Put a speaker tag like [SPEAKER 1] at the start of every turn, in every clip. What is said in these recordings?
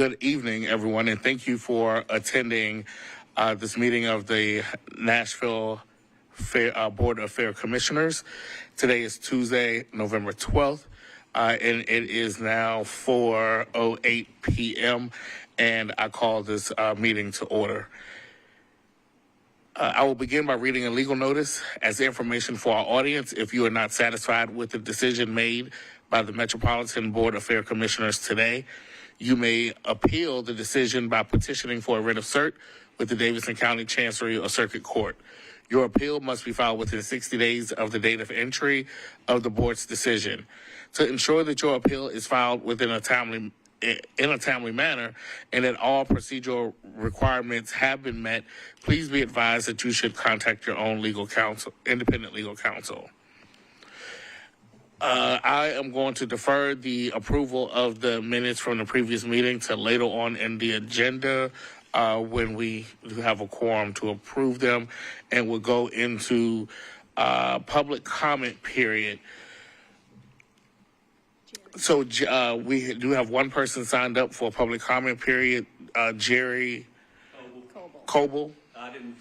[SPEAKER 1] Good evening, everyone, and thank you for attending this meeting of the Nashville Board of Fair Commissioners. Today is Tuesday, November 12th, and it is now 4:08 p.m., and I call this meeting to order. I will begin by reading a legal notice as information for our audience. If you are not satisfied with the decision made by the Metropolitan Board of Fair Commissioners today, you may appeal the decision by petitioning for a writ of cert with the Davidson County Chancery or Circuit Court. Your appeal must be filed within 60 days of the date of entry of the board's decision. To ensure that your appeal is filed in a timely manner and that all procedural requirements have been met, please be advised that you should contact your own legal counsel, independent legal counsel. I am going to defer the approval of the minutes from the previous meeting to later on in the agenda when we have a quorum to approve them, and we'll go into public comment period. So we do have one person signed up for a public comment period, Jerry Coble.
[SPEAKER 2] I didn't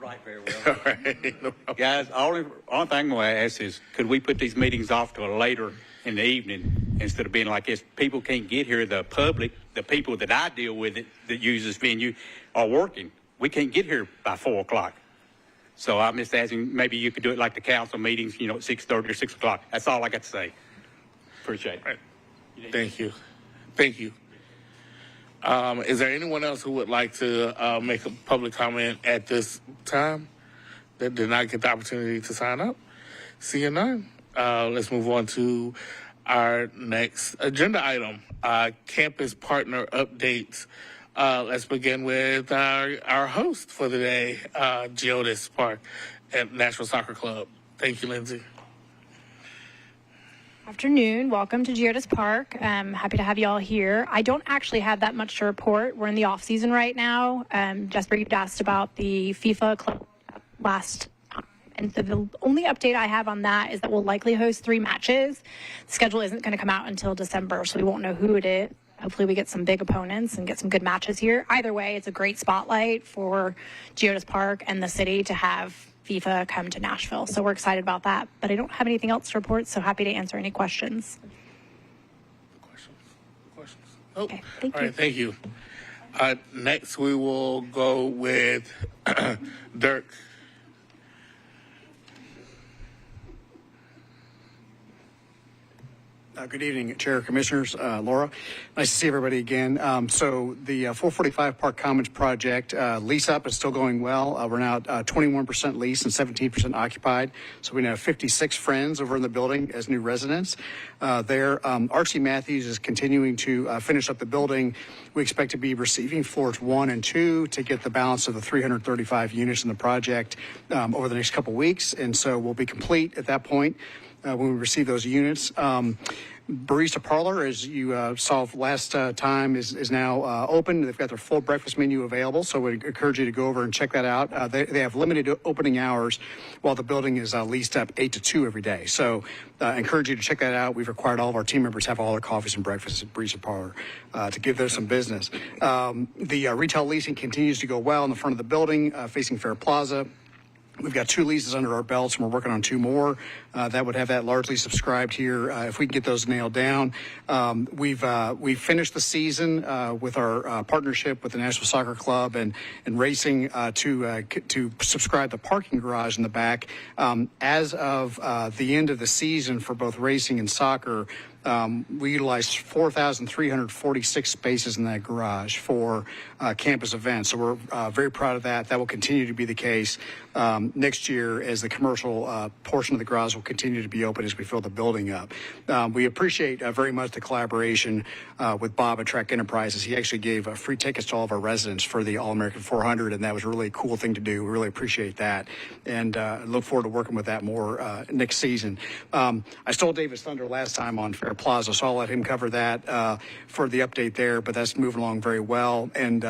[SPEAKER 2] write very well.
[SPEAKER 1] All right. No problem.
[SPEAKER 2] Guys, only thing I'm going to ask is, could we put these meetings off to later in the evening instead of being like this? People can't get here. The public, the people that I deal with that use this venue are working. We can't get here by 4 o'clock. So I'm just asking, maybe you could do it like the council meetings, at 6:30 or 6 o'clock. That's all I got to say. Appreciate it.
[SPEAKER 1] Right. Thank you. Thank you. Is there anyone else who would like to make a public comment at this time that did not get the opportunity to sign up? Seeing none, let's move on to our next agenda item, campus partner updates. Let's begin with our host for the day, Geodis Park at Nashville Soccer Club. Thank you, Lindsay.
[SPEAKER 3] Afternoon. Welcome to Geodis Park. I'm happy to have you all here. I don't actually have that much to report. We're in the off season right now. Jesper, you'd asked about the FIFA club last time. And so the only update I have on that is that we'll likely host 3 matches. The schedule isn't going to come out until December, so we won't know who it is. Hopefully we get some big opponents and get some good matches here. Either way, it's a great spotlight for Geodis Park and the city to have FIFA come to Nashville. So we're excited about that. But I don't have anything else to report, so happy to answer any questions.
[SPEAKER 1] Questions? Oh,
[SPEAKER 3] okay, thank you.
[SPEAKER 1] All right, thank you. Next, we will go with Dirk.
[SPEAKER 4] Good evening, Chair, Commissioners, Laura. Nice to see everybody again. So the 445 Park Commons project lease up is still going well. We're now 21% leased and 17% occupied. So we now have 56 friends over in the building as new residents. There, Archie Matthews is continuing to finish up the building. We expect to be receiving floors 1 and 2 to get the balance of the 335 units in the project over the next couple weeks. And so we'll be complete at that point when we receive those units. Barista Parlor, as you saw last time, is now open. They've got their full breakfast menu available, so we encourage you to go over and check that out. They have limited opening hours while the building is leased up 8 to 2 every day. So encourage you to check that out. We've required all of our team members to have all their coffees and breakfasts at Barista Parlor to give those some business. The retail leasing continues to go well in the front of the building facing Fair Plaza. We've got 2 leases under our belts, and we're working on 2 more. That would have that largely subscribed here if we can get those nailed down. We've finished the season with our partnership with the Nashville Soccer Club and racing to subscribe the parking garage in the back. As of the end of the season for both racing and soccer, we utilized 4,346 spaces in that garage for campus events. So we're very proud of that. That will continue to be the case next year as the commercial portion of the garage will continue to be open as we fill the building up. We appreciate very much the collaboration with Bob at Track Enterprises. He actually gave free tickets to all of our residents for the All-American 400, and that was a really cool thing to do. We really appreciate that, and look forward to working with that more next season. I stole David's thunder last time on Fair Plaza, so I'll let him cover that for the update there, but that's moving along very well. And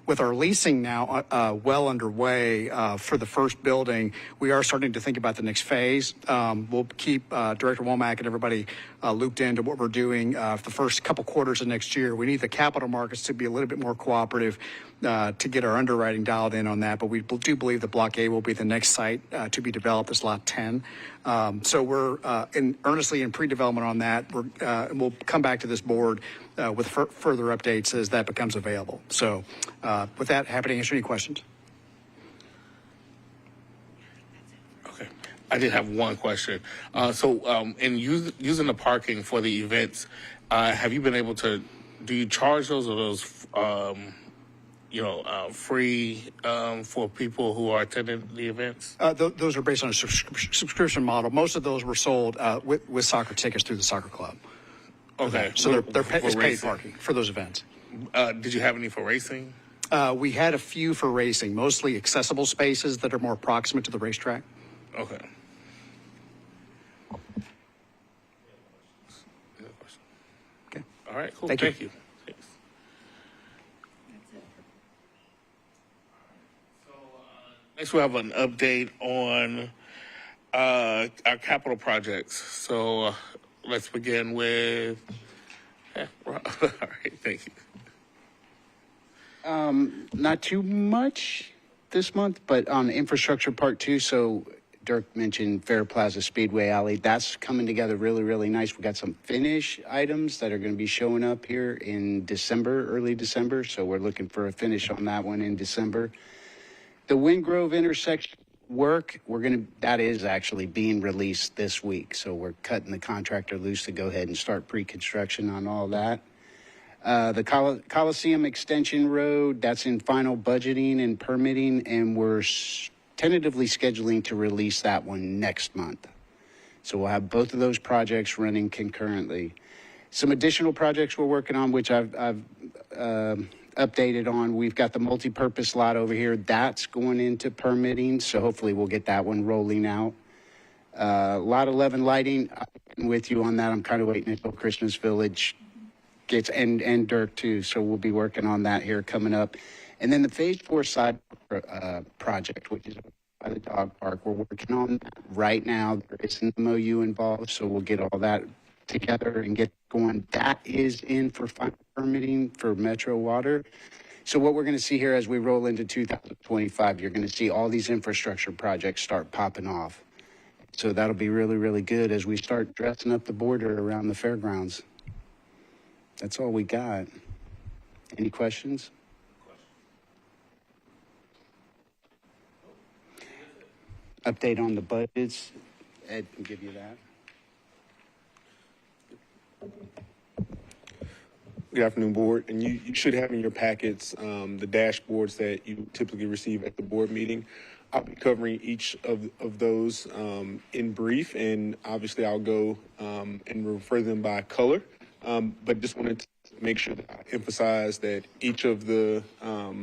[SPEAKER 4] with our leasing now well underway for the first building, we are starting to think about the next phase. We'll keep Director Womack and everybody looped into what we're doing for the first couple quarters of next year. We need the capital markets to be a little bit more cooperative to get our underwriting dialed in on that. But we do believe that Block A will be the next site to be developed as Lot 10. So we're earnestly in pre-development on that. We'll come back to this board with further updates as that becomes available. So with that, happy to answer any questions.
[SPEAKER 1] Okay. I did have one question. In using the parking for the events, have you been able to, do you charge those, or those, free for people who are attending the events?
[SPEAKER 4] Those are based on a subscription model. Most of those were sold with soccer tickets through the soccer club.
[SPEAKER 1] Okay.
[SPEAKER 4] So it's paid parking for those events.
[SPEAKER 1] Did you have any for racing?
[SPEAKER 4] We had a few for racing, mostly accessible spaces that are more proximate to the racetrack.
[SPEAKER 1] Okay.
[SPEAKER 4] Okay.
[SPEAKER 1] All right, cool.
[SPEAKER 4] Thank you.
[SPEAKER 1] Thanks. So next we have an update on our capital projects. So let's begin with. All right, thank you.
[SPEAKER 5] Not too much this month, but on infrastructure part 2. So Dirk mentioned Fair Plaza Speedway Alley. That's coming together really, really nice. We got some finish items that are going to be showing up here in December, early December. So we're looking for a finish on that one in December. The Windgrove intersection work, that is actually being released this week. So we're cutting the contractor loose to go ahead and start pre-construction on all that. The Coliseum Extension Road, that's in final budgeting and permitting, and we're tentatively scheduling to release that one next month. So we'll have both of those projects running concurrently. Some additional projects we're working on, which I've updated on. We've got the multi-purpose lot over here. That's going into permitting, so hopefully we'll get that one rolling out. Lot 11 lighting, I'm with you on that. I'm kind of waiting until Christmas Village gets, and Dirk too, so we'll be working on that here coming up. And then the Phase 4 side project, which is by the dog park, we're working on that right now. There is an MOU involved, so we'll get all that together and get going. That is in for final permitting for Metro Water. So what we're going to see here as we roll into 2025, you're going to see all these infrastructure projects start popping off. So that'll be really, really good as we start dressing up the border around the fairgrounds. That's all we got. Any questions? Update on the budgets. Ed can give you that.
[SPEAKER 6] Good afternoon, board. And you should have in your packets the dashboards that you typically receive at the board meeting. I'll be covering each of those in brief, and obviously I'll go and refer them by color. But just wanted to make sure that I emphasize that each of the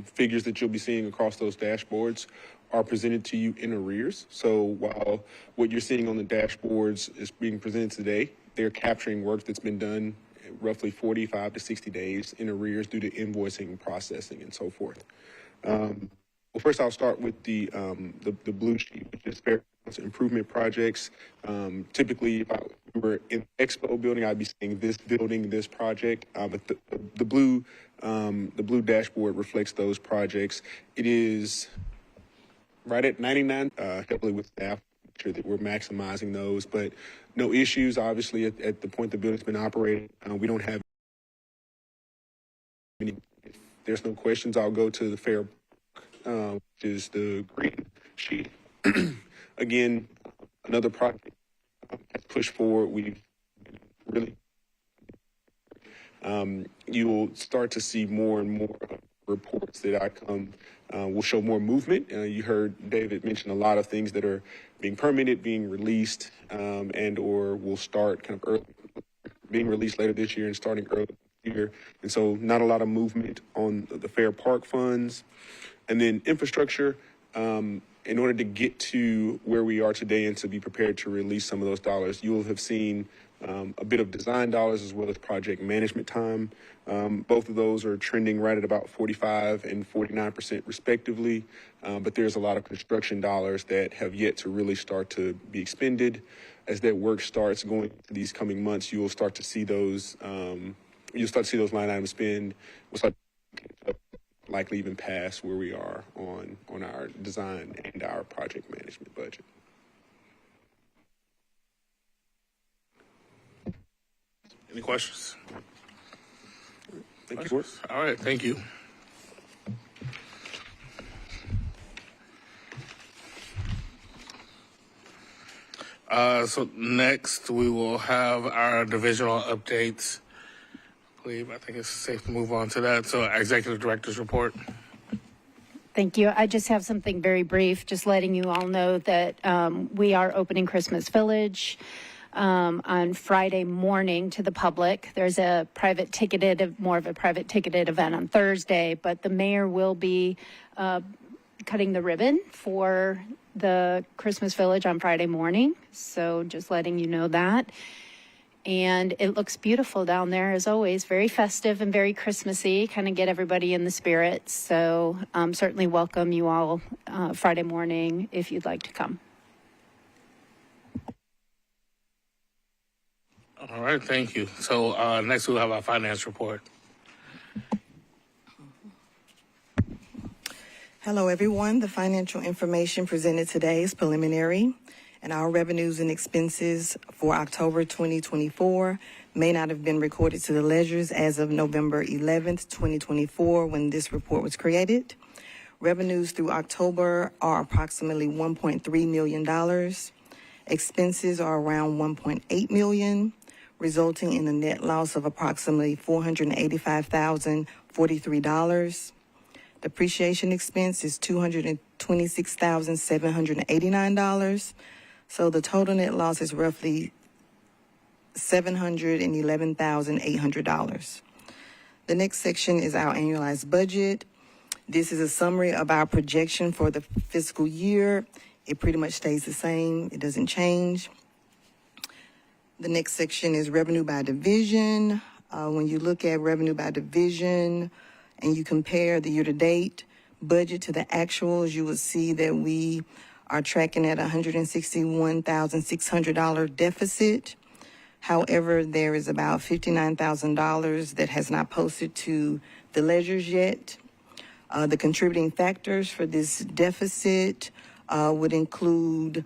[SPEAKER 6] figures that you'll be seeing across those dashboards are presented to you in arrears. So while what you're seeing on the dashboards is being presented today, they're capturing work that's been done roughly 45 to 60 days in arrears due to invoicing, processing, and so forth. Well, first I'll start with the blue sheet, which is Fairgrounds improvement projects. Typically, if I were in the expo building, I'd be saying this building, this project. But the blue dashboard reflects those projects. It is right at 99, heavily with staff, make sure that we're maximizing those, but no issues, obviously, at the point the building's been operating. We don't have any, if there's no questions, I'll go to the fair, which is the green sheet. Again, another project has pushed forward. We've really, you'll start to see more and more reports that I come will show more movement. You heard David mention a lot of things that are being permitted, being released, and or will start kind of early, being released later this year and starting early this year. And so not a lot of movement on the fair park funds. And then infrastructure, in order to get to where we are today and to be prepared to release some of those dollars, you will have seen a bit of design dollars as well as project management time. Both of those are trending right at about 45 and 49% respectively, but there's a lot of construction dollars that have yet to really start to be expended. As that work starts going into these coming months, you'll start to see those line items spend. We'll start likely even past where we are on our design and our project management budget.
[SPEAKER 1] Any questions?
[SPEAKER 6] Thank you.
[SPEAKER 1] All right, thank you. So next we will have our divisional updates. I think it's safe to move on to that. So our executive director's report.
[SPEAKER 7] Thank you. I just have something very brief, just letting you all know that we are opening Christmas Village on Friday morning to the public. There's a more of a private ticketed event on Thursday, but the mayor will be cutting the ribbon for the Christmas Village on Friday morning. So just letting you know that. And it looks beautiful down there, as always, very festive and very Christmassy, kind of get everybody in the spirit. So certainly welcome you all Friday morning if you'd like to come.
[SPEAKER 1] All right, thank you. So next we'll have our finance report.
[SPEAKER 8] Hello, everyone. The financial information presented today is preliminary, and our revenues and expenses for October 2024 may not have been recorded to the ledgers as of November 11th, 2024, when this report was created. Revenues through October are approximately $1.3 million. Expenses are around $1.8 million, resulting in a net loss of approximately $485,043. Depreciation expense is $226,789. So the total net loss is roughly $711,800. The next section is our annualized budget. This is a summary of our projection for the fiscal year. It pretty much stays the same. It doesn't change. The next section is revenue by division. When you look at revenue by division and you compare the year-to-date budget to the actuals, you will see that we are tracking at $161,600 deficit. However, there is about $59,000 that has not posted to the ledgers yet. The contributing factors for this deficit would include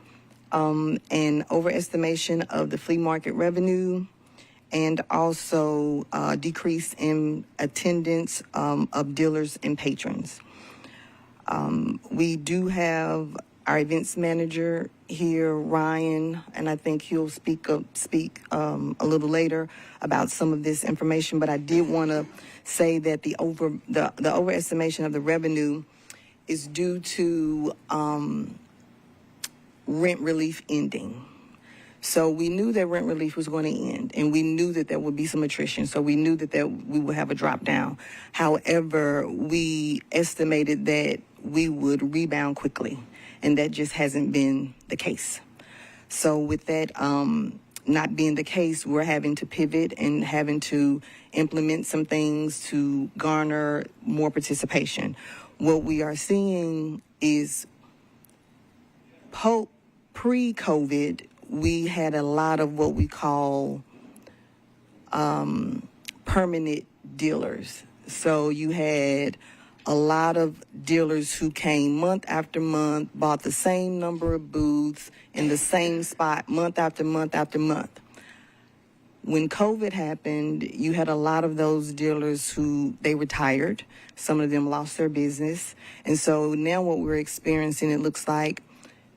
[SPEAKER 8] an overestimation of the flea market revenue and also decrease in attendance of dealers and patrons. We do have our events manager here, Ryan, and I think he'll speak a little later about some of this information. But I did want to say that the overestimation of the revenue is due to rent relief ending. So we knew that rent relief was going to end, and we knew that there would be some attrition. So we knew that we would have a drop down. However, we estimated that we would rebound quickly, and that just hasn't been the case. So with that not being the case, we're having to pivot and having to implement some things to garner more participation. What we are seeing is pre-COVID, we had a lot of what we call permanent dealers. So you had a lot of dealers who came month after month, bought the same number of booths in the same spot month after month after month. When COVID happened, you had a lot of those dealers who they retired. Some of them lost their business. And so now what we're experiencing, it looks like,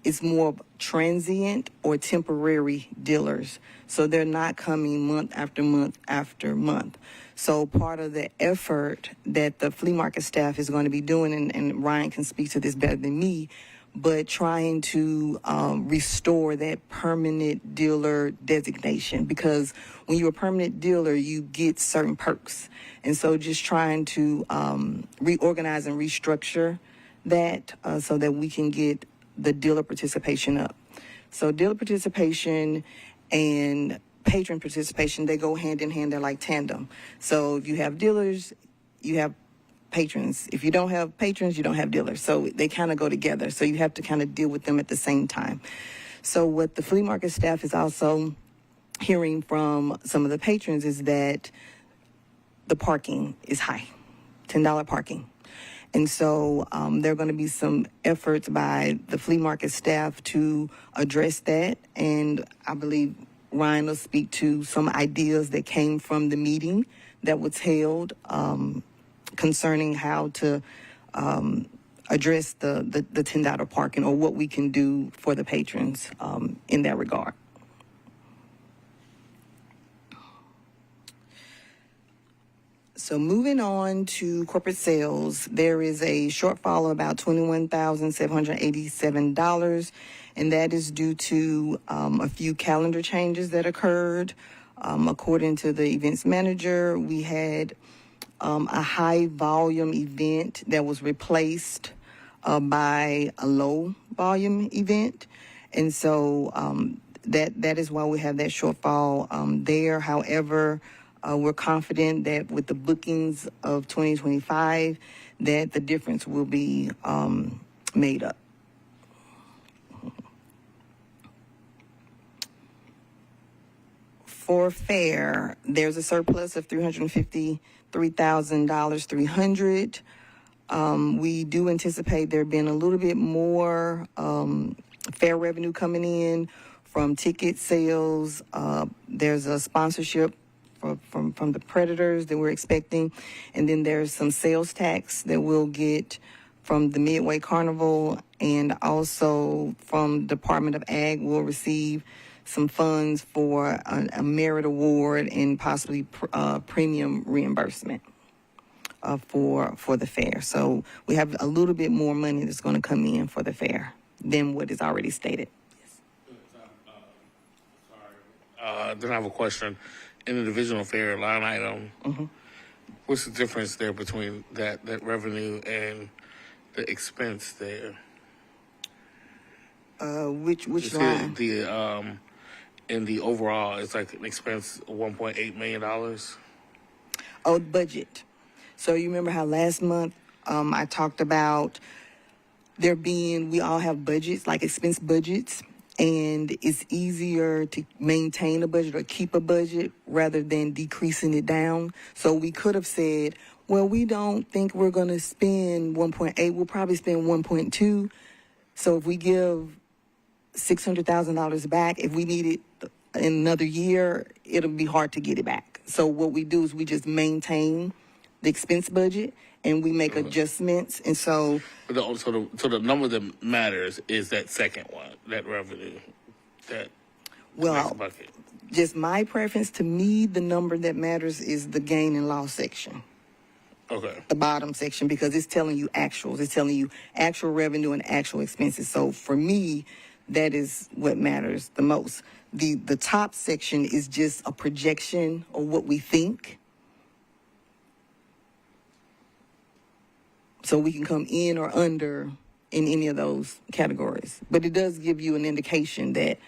[SPEAKER 8] it's more transient or temporary dealers. So they're not coming month after month after month. So part of the effort that the flea market staff is going to be doing, and Ryan can speak to this better than me, but trying to restore that permanent dealer designation, because when you're a permanent dealer, you get certain perks. And so just trying to reorganize and restructure that so that we can get the dealer participation up. So dealer participation and patron participation, they go hand in hand. They're like tandem. So if you have dealers, you have patrons. If you don't have patrons, you don't have dealers. So they kind of go together. So you have to kind of deal with them at the same time. So what the flea market staff is also hearing from some of the patrons is that the parking is high, $10 parking. And so there are going to be some efforts by the flea market staff to address that. And I believe Ryan will speak to some ideas that came from the meeting that was held concerning how to address the $10 parking, or what we can do for the patrons in that regard. So moving on to corporate sales, there is a shortfall of about $21,787, and that is due to a few calendar changes that occurred. According to the events manager, we had a high volume event that was replaced by a low volume event. And so that is why we have that shortfall there. However, we're confident that with the bookings of 2025, that the difference will be made up. For fair, there's a surplus of $353,300. We do anticipate there being a little bit more fair revenue coming in from ticket sales. There's a sponsorship from the Predators that we're expecting, and then there's some sales tax that we'll get from the Midway Carnival, and also from Department of Ag we'll receive some funds for a merit award and possibly premium reimbursement for the fair. So we have a little bit more money that's going to come in for the fair than what is already stated.
[SPEAKER 1] Then I have a question. In the divisional fair line item, what's the difference there between that revenue and the expense there?
[SPEAKER 8] Which line?
[SPEAKER 1] In the overall, it's like an expense of $1.8 million.
[SPEAKER 8] Oh, budget. So you remember how last month I talked about we all have budgets, like expense budgets, and it's easier to maintain a budget or keep a budget rather than decreasing it down. So we could have said, well, we don't think we're going to spend 1.8, we'll probably spend 1.2. So if we give $600,000 back, if we need it in another year, it'll be hard to get it back. So what we do is we just maintain the expense budget and we make adjustments. And so
[SPEAKER 1] the number that matters is that second one, that revenue, that next bucket.
[SPEAKER 8] Just my preference, to me, the number that matters is the gain and loss section.
[SPEAKER 1] Okay.
[SPEAKER 8] The bottom section, because it's telling you actuals. It's telling you actual revenue and actual expenses. So for me, that is what matters the most. The top section is just a projection of what we think. So we can come in or under in any of those categories. But it does give you an indication that,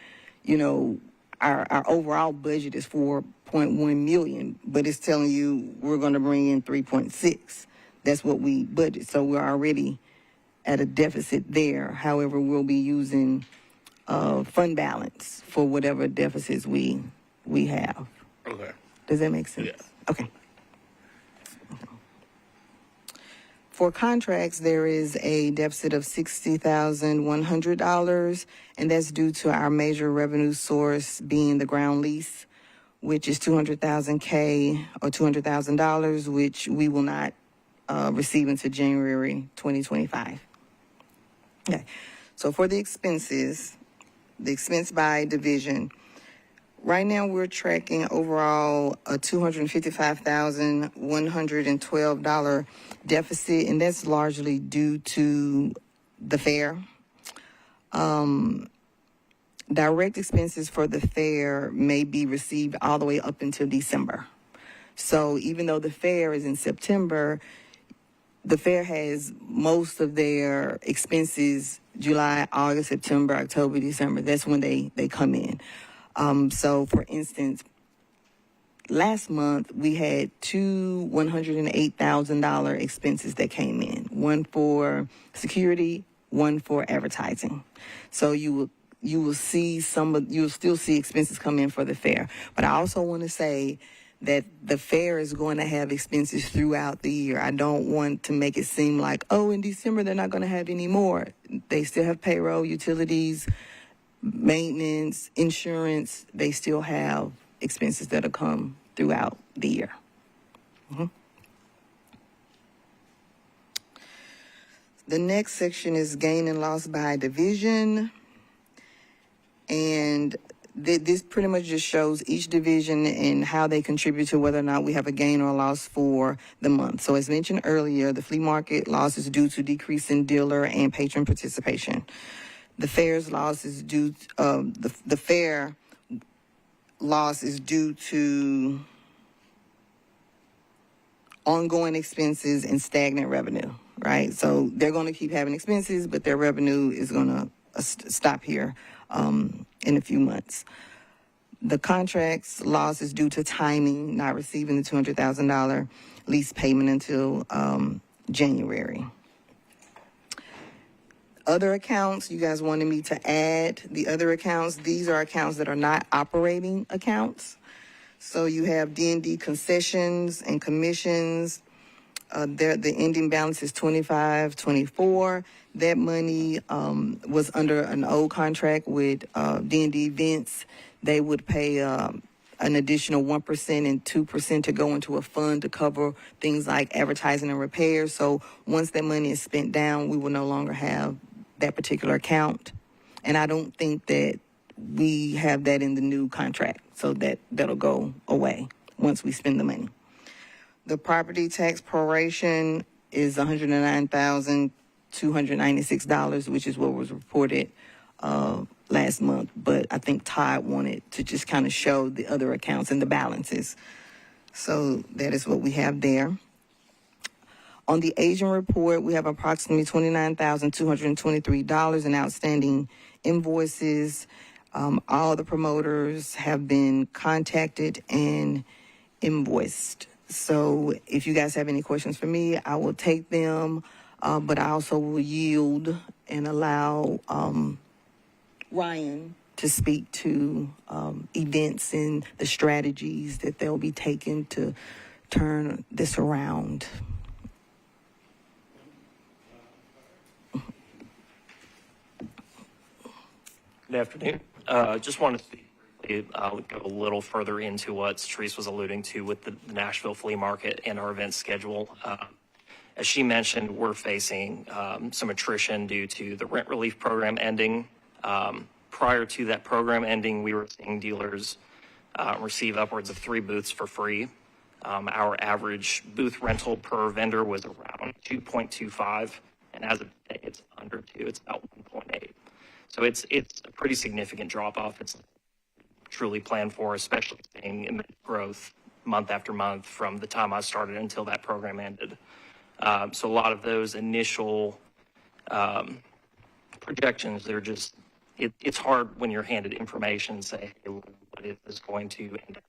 [SPEAKER 8] our overall budget is $4.1 million, but it's telling you we're going to bring in 3.6. That's what we budget. So we're already at a deficit there. However, we'll be using fund balance for whatever deficits we have.
[SPEAKER 1] Okay.
[SPEAKER 8] Does that make sense?
[SPEAKER 1] Yeah.
[SPEAKER 8] Okay. For contracts, there is a deficit of $60,100, and that's due to our major revenue source being the ground lease, which is $200,000, which we will not receive until January 2025. Okay. So for the expenses, the expense by division, right now we're tracking overall a $255,112 deficit, and that's largely due to the fair. Direct expenses for the fair may be received all the way up until December. So even though the fair is in September, the fair has most of their expenses July, August, September, October, December. That's when they come in. So, for instance, last month we had two $108,000 expenses that came in. One for security, one for advertising. So you will see you'll still see expenses come in for the fair. But I also want to say that the fair is going to have expenses throughout the year. I don't want to make it seem like, oh, in December they're not going to have any more. They still have payroll, utilities, maintenance, insurance. They still have expenses that'll come throughout the year. The next section is gain and loss by division. And this pretty much just shows each division and how they contribute to whether or not we have a gain or a loss for the month. So as mentioned earlier, the flea market loss is due to decrease in dealer and patron participation. The fair's loss is due the fair loss is due to ongoing expenses and stagnant revenue, right? So they're going to keep having expenses, but their revenue is going to stop here in a few months. The contract's loss is due to timing, not receiving the $200,000 lease payment until January. Other accounts, you guys wanted me to add the other accounts. These are accounts that are not operating accounts. So you have D&D concessions and commissions. The ending balance is $25.24. That money was under an old contract with D&D Events. They would pay an additional 1% and 2% to go into a fund to cover things like advertising and repairs. So once that money is spent down, we will no longer have that particular account. And I don't think that we have that in the new contract. So that'll go away once we spend the money. The property tax proration is $109,296, which is what was reported last month. But I think Todd wanted to just kind of show the other accounts and the balances. So that is what we have there. On the agent report, we have approximately $29,223 in outstanding invoices. All the promoters have been contacted and invoiced. So if you guys have any questions for me, I will take them, but I also will yield and allow Ryan to speak to events and the strategies that they'll be taking to turn this around.
[SPEAKER 9] Good afternoon. Just wanted to go a little further into what Therese was alluding to with the Nashville flea market and our event schedule. As she mentioned, we're facing some attrition due to the rent relief program ending. Prior to that program ending, we were seeing dealers receive upwards of 3 booths for free. Our average booth rental per vendor was around 2.25, and as of today, it's under 2. It's about 1.8. So it's a pretty significant drop-off. It's truly planned for, especially seeing immense growth month after month from the time I started until that program ended. So a lot of those initial projections, they're just, it's hard when you're handed information and say, hey, what is this going to end up?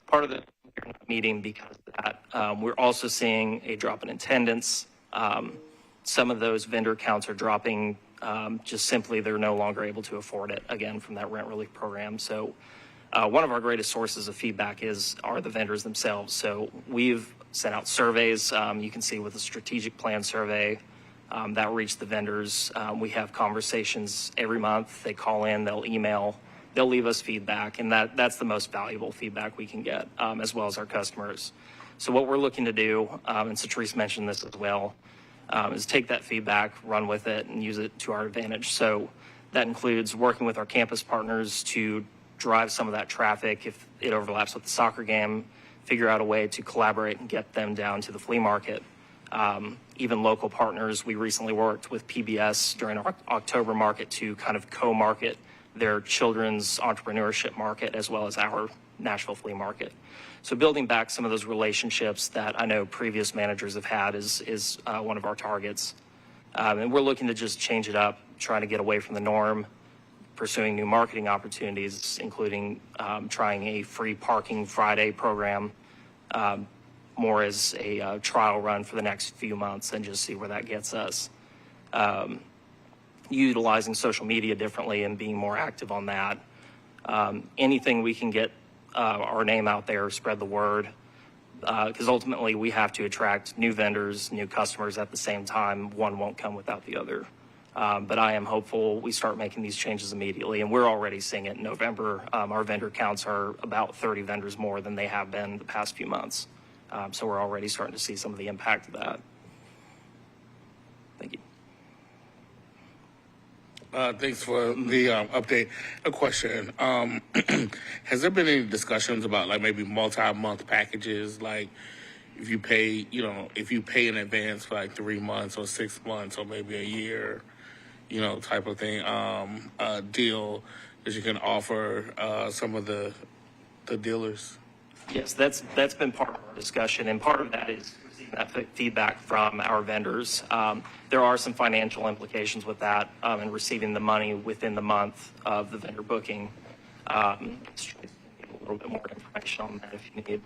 [SPEAKER 9] Part of the meeting because of that. We're also seeing a drop in attendance. Some of those vendor counts are dropping. Just simply, they're no longer able to afford it, again, from that rent relief program. So one of our greatest sources of feedback are the vendors themselves. So we've sent out surveys. You can see with the strategic plan survey that reached the vendors. We have conversations every month. They call in, they'll email, they'll leave us feedback, and that's the most valuable feedback we can get, as well as our customers. So what we're looking to do, and Therese mentioned this as well, is take that feedback, run with it, and use it to our advantage. So that includes working with our campus partners to drive some of that traffic if it overlaps with the soccer game, figure out a way to collaborate and get them down to the flea market. Even local partners, we recently worked with PBS during our October market to kind of co-market their children's entrepreneurship market as well as our Nashville flea market. So building back some of those relationships that I know previous managers have had is one of our targets. And we're looking to just change it up, trying to get away from the norm, pursuing new marketing opportunities, including trying a free parking Friday program, more as a trial run for the next few months and just see where that gets us. Utilizing social media differently and being more active on that. Anything we can get our name out there, spread the word, because ultimately we have to attract new vendors, new customers at the same time. One won't come without the other. But I am hopeful we start making these changes immediately, and we're already seeing it in November. Our vendor counts are about 30 vendors more than they have been the past few months. So we're already starting to see some of the impact of that. Thank you.
[SPEAKER 1] Thanks for the update. A question. Has there been any discussions about like maybe multi-month packages? Like if you pay, if you pay in advance for like 3 months or 6 months or maybe a year, type of thing, deal that you can offer some of the dealers?
[SPEAKER 9] Yes, that's been part of our discussion, and part of that is receiving that feedback from our vendors. There are some financial implications with that, and receiving the money within the month of the vendor booking. A little bit more information on that if you need.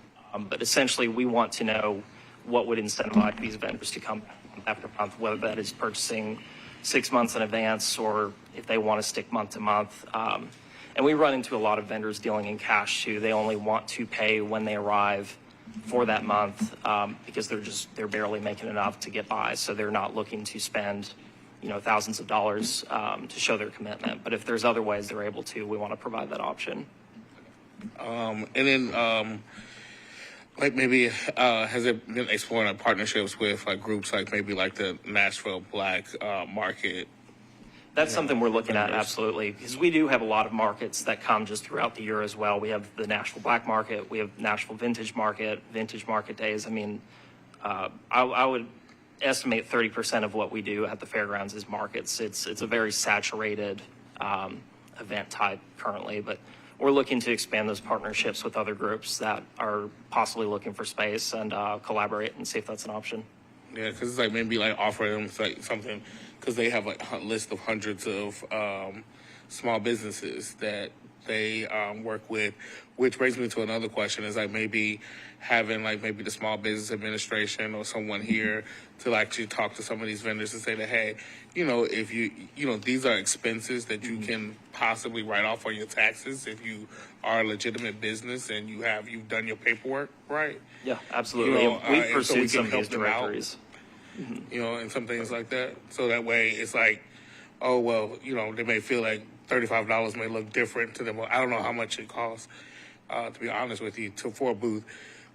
[SPEAKER 9] But essentially, we want to know what would incentivize these vendors to come month after month, whether that is purchasing 6 months in advance or if they want to stick month to month. And we run into a lot of vendors dealing in cash too. They only want to pay when they arrive for that month because they're barely making enough to get by. So they're not looking to spend, thousands of dollars to show their commitment. But if there's other ways they're able to, we want to provide that option.
[SPEAKER 1] And then, like maybe has it been exploring partnerships with like groups like maybe like the Nashville Black Market?
[SPEAKER 9] That's something we're looking at, absolutely, because we do have a lot of markets that come just throughout the year as well. We have the Nashville Black Market, we have Nashville Vintage Market Days. I mean, I would estimate 30% of what we do at the fairgrounds is markets. It's a very saturated event type currently, but we're looking to expand those partnerships with other groups that are possibly looking for space and collaborate and see if that's an option.
[SPEAKER 1] Yeah, because it's like maybe like offering them like something, because they have like a list of hundreds of small businesses that they work with, which brings me to another question, is like maybe having like maybe the Small Business Administration or someone here to actually talk to some of these vendors and say that, hey, if these are expenses that you can possibly write off on your taxes if you are a legitimate business and you've done your paperwork right.
[SPEAKER 9] Yeah, absolutely. We've pursued some of these directories.
[SPEAKER 1] And some things like that. So that way it's like, oh, well, they may feel like $35 may look different to them. Well, I don't know how much it costs, to be honest with you, for a booth.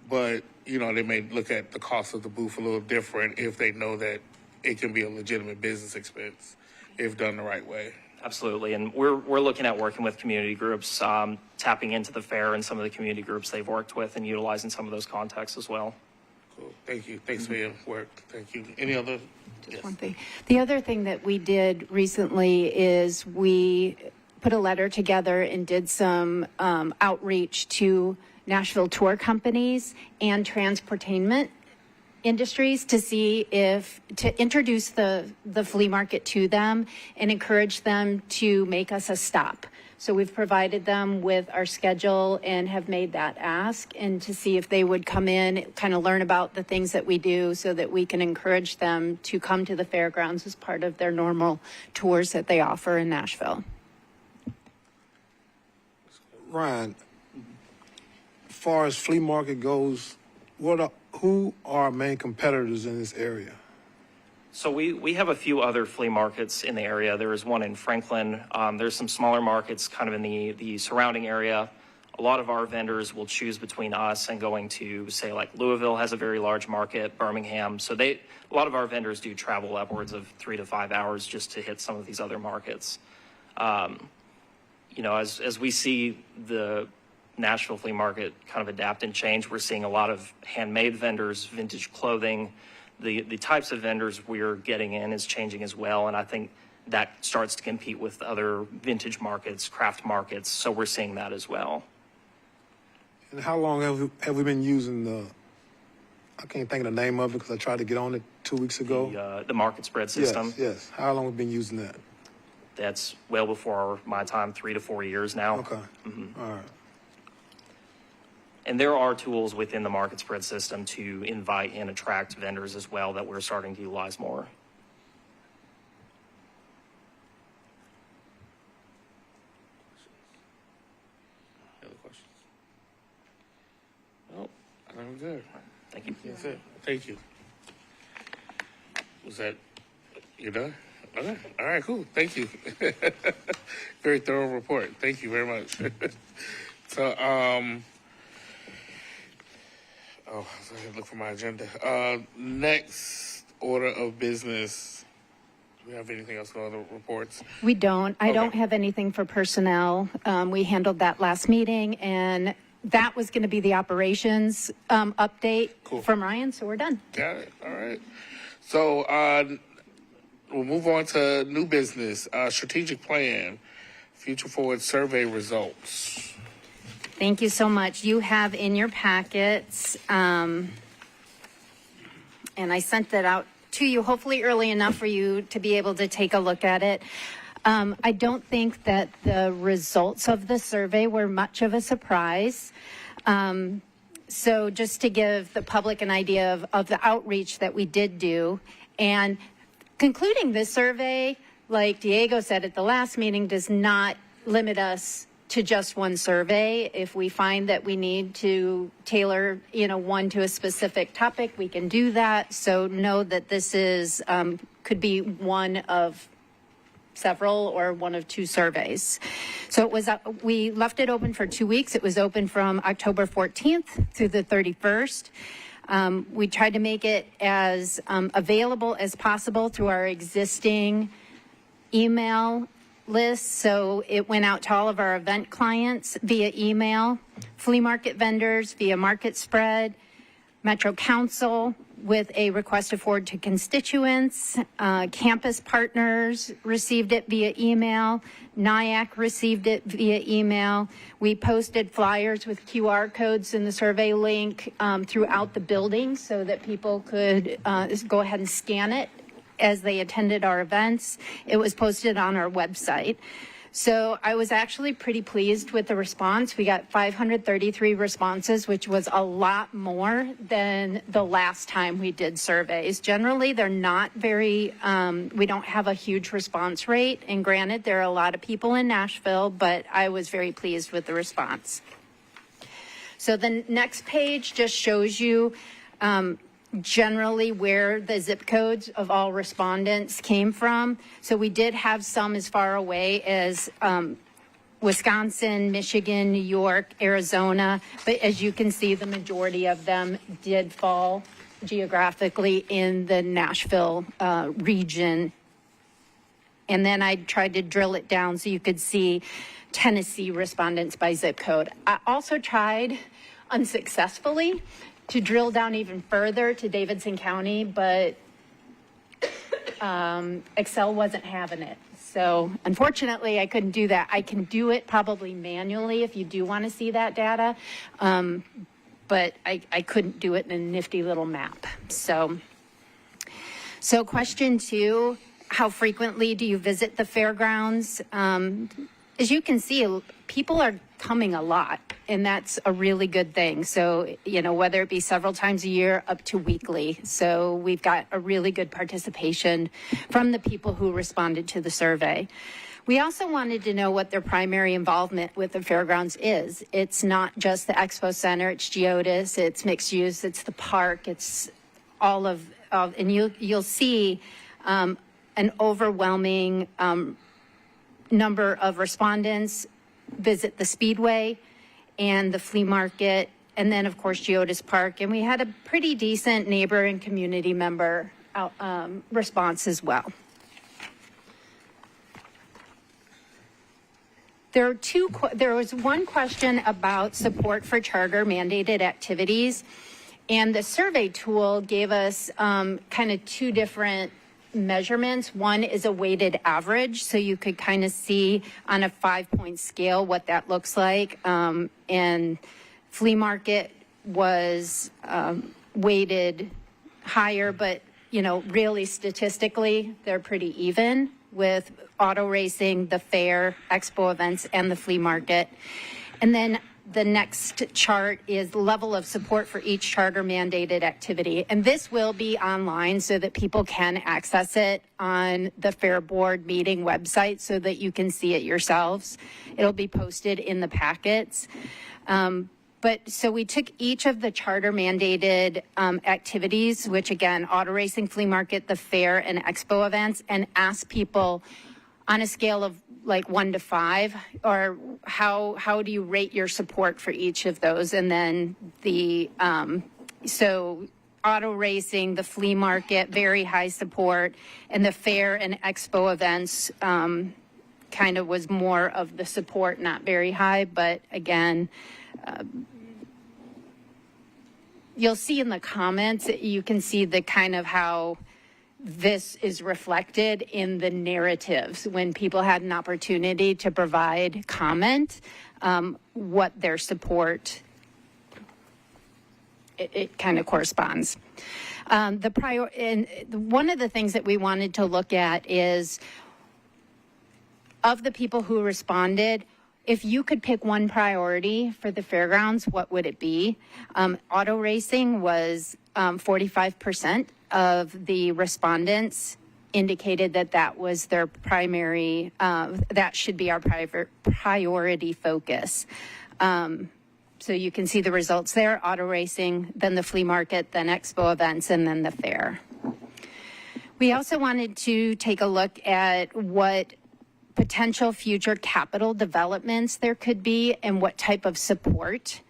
[SPEAKER 1] But, they may look at the cost of the booth a little different if they know that it can be a legitimate business expense if done the right way.
[SPEAKER 9] Absolutely. And we're looking at working with community groups, tapping into the fair and some of the community groups they've worked with and utilizing some of those contacts as well.
[SPEAKER 1] Cool. Thank you. Thanks for your work. Thank you. Any other?
[SPEAKER 7] Just one thing. The other thing that we did recently is we put a letter together and did some outreach to Nashville tour companies and transportainment industries to introduce the flea market to them and encourage them to make us a stop. So we've provided them with our schedule and have made that ask, and to see if they would come in, kind of learn about the things that we do so that we can encourage them to come to the fairgrounds as part of their normal tours that they offer in Nashville.
[SPEAKER 10] Ryan, as far as flea market goes, who are our main competitors in this area?
[SPEAKER 9] So we have a few other flea markets in the area. There is one in Franklin. There's some smaller markets kind of in the surrounding area. A lot of our vendors will choose between us and going to, say, like Louisville has a very large market, Birmingham. So a lot of our vendors do travel upwards of 3 to 5 hours just to hit some of these other markets. As we see the Nashville flea market kind of adapt and change, we're seeing a lot of handmade vendors, vintage clothing. The types of vendors we're getting in is changing as well, and I think that starts to compete with other vintage markets, craft markets, so we're seeing that as well.
[SPEAKER 10] And how long have we been using I can't think of the name of it because I tried to get on it 2 weeks ago.
[SPEAKER 9] The market spread system?
[SPEAKER 10] Yes. How long have we been using that?
[SPEAKER 9] that's well before my time, 3 to 4 years now.
[SPEAKER 10] Okay. All right.
[SPEAKER 9] And there are tools within the market spread system to invite and attract vendors as well that we're starting to utilize more.
[SPEAKER 1] Any other questions? No, I think we're good.
[SPEAKER 9] Thank you.
[SPEAKER 1] That's it. Thank you. Was that, you're done? Okay. All right, cool. Thank you. Very thorough report. Thank you very much. So, I had to look for my agenda. Next order of business. Do we have anything else on the reports?
[SPEAKER 7] We don't. I don't
[SPEAKER 1] Okay.
[SPEAKER 7] have anything for personnel. We handled that last meeting, and that was going to be the operations update
[SPEAKER 1] Cool.
[SPEAKER 7] from Ryan, so we're done.
[SPEAKER 1] Got it. All right. So, we'll move on to new business, strategic plan, future forward survey results.
[SPEAKER 7] Thank you so much. You have in your packets, and I sent that out to you hopefully early enough for you to be able to take a look at it. I don't think that the results of the survey were much of a surprise. So just to give the public an idea of the outreach that we did do, and concluding this survey, like Diego said at the last meeting, does not limit us to just one survey. If we find that we need to tailor, one to a specific topic, we can do that. So know that this is, could be one of several or one of two surveys. So it was, we left it open for 2 weeks. It was open from October 14th through the 31st. We tried to make it as available as possible through our existing email list. So it went out to all of our event clients via email, flea market vendors via market spread, Metro Council with a request to forward to constituents, campus partners received it via email, NIAC received it via email. We posted flyers with QR codes in the survey link throughout the building so that people could go ahead and scan it as they attended our events. It was posted on our website. So I was actually pretty pleased with the response. We got 533 responses, which was a lot more than the last time we did surveys. Generally, they're not very, we don't have a huge response rate. And granted, there are a lot of people in Nashville, but I was very pleased with the response. So the next page just shows you generally where the zip codes of all respondents came from. So we did have some as far away as Wisconsin, Michigan, New York, Arizona, but as you can see, the majority of them did fall geographically in the Nashville region. And then I tried to drill it down so you could see Tennessee respondents by zip code. I also tried unsuccessfully to drill down even further to Davidson County, but Excel wasn't having it. So unfortunately, I couldn't do that. I can do it probably manually if you do want to see that data, but I couldn't do it in a nifty little map. So question 2, how frequently do you visit the fairgrounds? As you can see, people are coming a lot, and that's a really good thing. So, whether it be several times a year up to weekly. So we've got a really good participation from the people who responded to the survey. We also wanted to know what their primary involvement with the fairgrounds is. It's not just the expo center, it's Geodis, it's mixed use, it's the park, it's all of and you'll see an overwhelming number of respondents visit the Speedway and the flea market, and then of course Geodis Park. And we had a pretty decent neighbor and community member response as well. There was one question about support for charter mandated activities, and the survey tool gave us kind of two different measurements. One is a weighted average, so you could kind of see on a 5-point scale what that looks like. And flea market was weighted higher, but really statistically they're pretty even. with auto racing, the fair, expo events, and the flea market. And then the next chart is level of support for each charter mandated activity. And this will be online so that people can access it on the Fair Board meeting website so that you can see it yourselves. It'll be posted in the packets. But so we took each of the charter mandated activities, which again, auto racing, flea market, the fair, and expo events, and asked people on a scale of like 1 to 5, or how do you rate your support for each of those? And then the, so auto racing, the flea market, very high support, and the fair and expo events kind of was more of the support, not very high, but again, you'll see in the comments, you can see the kind of how this is reflected in the narratives when people had an opportunity to provide comment, what their support, it kind of corresponds. And one of the things that we wanted to look at is, of the people who responded, if you could pick one priority for the fairgrounds, what would it be? Auto racing was 45% of the respondents indicated that that was their primary, that should be our priority focus. So you can see the results there: auto racing, then the flea market, then expo events, and then the fair. We also wanted to take a look at what potential future capital developments there could be and what type of support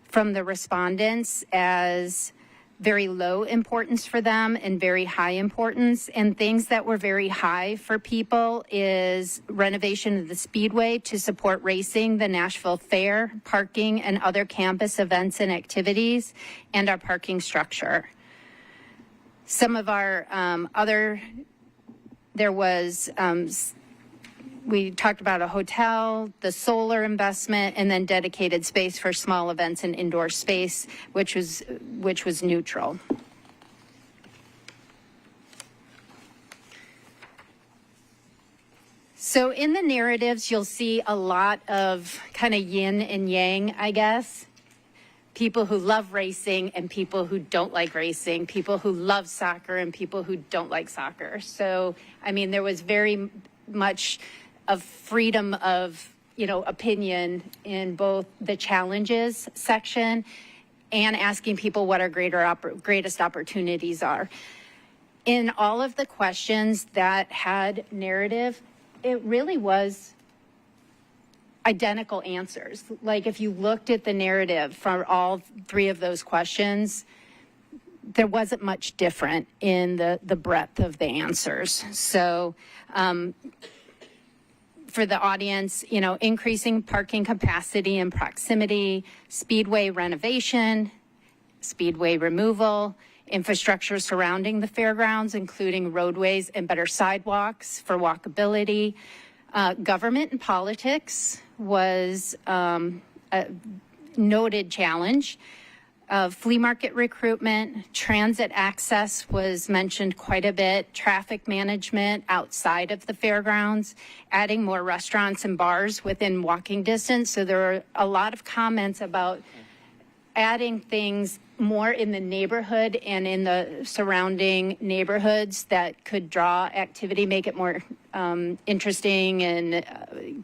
[SPEAKER 7] from the respondents as very low importance for them and very high importance. And things that were very high for people is renovation of the Speedway to support racing, the Nashville Fair, parking and other campus events and activities, and our parking structure. Some of our there was we talked about a hotel, the solar investment, and then dedicated space for small events and indoor space, which was neutral. So in the narratives, you'll see a lot of kind of yin and yang, I guess. People who love racing and people who don't like racing, people who love soccer and people who don't like soccer. So, I mean, there was very much of freedom of, opinion in both the challenges section and asking people what our greatest opportunities are. In all of the questions that had narrative, it really was identical answers. Like if you looked at the narrative for all 3 of those questions, there wasn't much different in the breadth of the answers. So, for the audience, increasing parking capacity and proximity, speedway renovation, speedway removal, infrastructure surrounding the fairgrounds, including roadways and better sidewalks for walkability. Government and politics was a noted challenge. Flea market recruitment, transit access was mentioned quite a bit, traffic management outside of the fairgrounds, adding more restaurants and bars within walking distance. So there were a lot of comments about adding things more in the neighborhood and in the surrounding neighborhoods that could draw activity, make it more interesting, and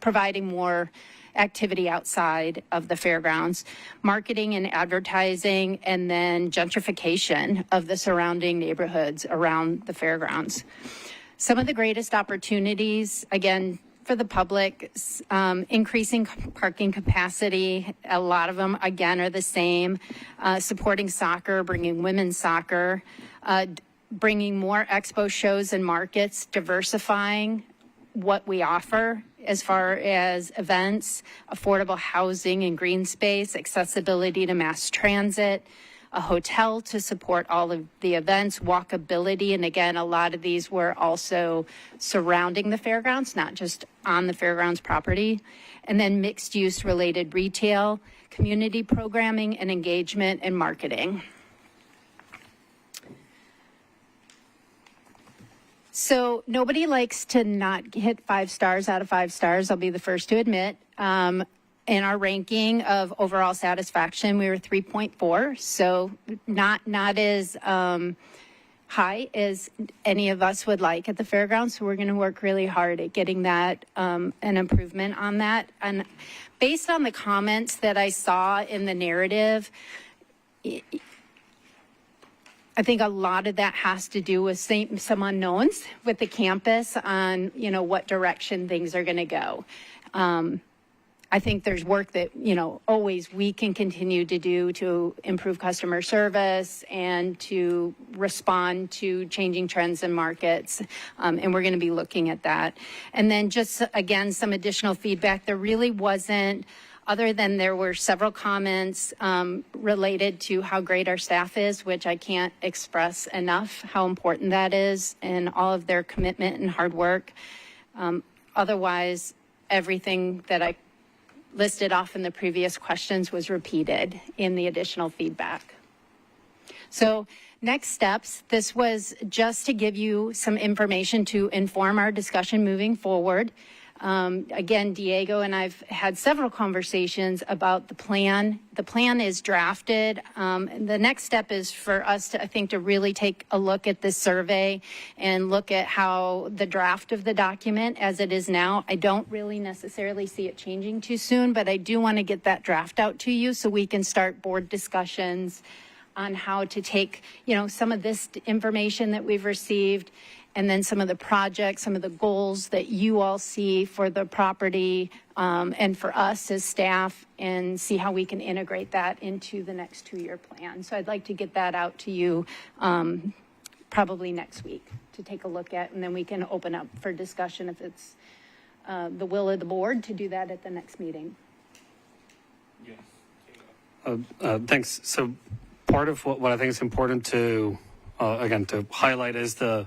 [SPEAKER 7] providing more activity outside of the fairgrounds, marketing and advertising, and then gentrification of the surrounding neighborhoods around the fairgrounds. Some of the greatest opportunities, again, for the public, increasing parking capacity. A lot of them, again, are the same. Supporting soccer, bringing women's soccer, bringing more expo shows and markets, diversifying what we offer as far as events, affordable housing and green space, accessibility to mass transit, a hotel to support all of the events, walkability, and again, a lot of these were also surrounding the fairgrounds, not just on the fairgrounds property, and then mixed use related retail, community programming and engagement, and marketing. So nobody likes to not hit 5 stars out of 5 stars. I'll be the first to admit. In our ranking of overall satisfaction, we were 3.4. So not as high as any of us would like at the fairgrounds. So we're going to work really hard at getting that an improvement on that. And based on the comments that I saw in the narrative, I think a lot of that has to do with some unknowns with the campus on, what direction things are going to go. I think there's work that, always we can continue to do to improve customer service and to respond to changing trends in markets. And we're going to be looking at that. And then just, again, some additional feedback. There really wasn't, other than there were several comments related to how great our staff is, which I can't express enough how important that is and all of their commitment and hard work. Otherwise, everything that I listed off in the previous questions was repeated in the additional feedback. So next steps, this was just to give you some information to inform our discussion moving forward. Again, Diego and I've had several conversations about the plan. The plan is drafted. The next step is for us to, I think, to really take a look at this survey and look at how the draft of the document as it is now. I don't really necessarily see it changing too soon, but I do want to get that draft out to you so we can start board discussions on how to take, some of this information that we've received and then some of the projects, some of the goals that you all see for the property and for us as staff, and see how we can integrate that into the next 2-year plan. So I'd like to get that out to you probably next week to take a look at, and then we can open up for discussion if it's the will of the board to do that at the next meeting.
[SPEAKER 11] Thanks. So part of what I think is important to, again, to highlight is the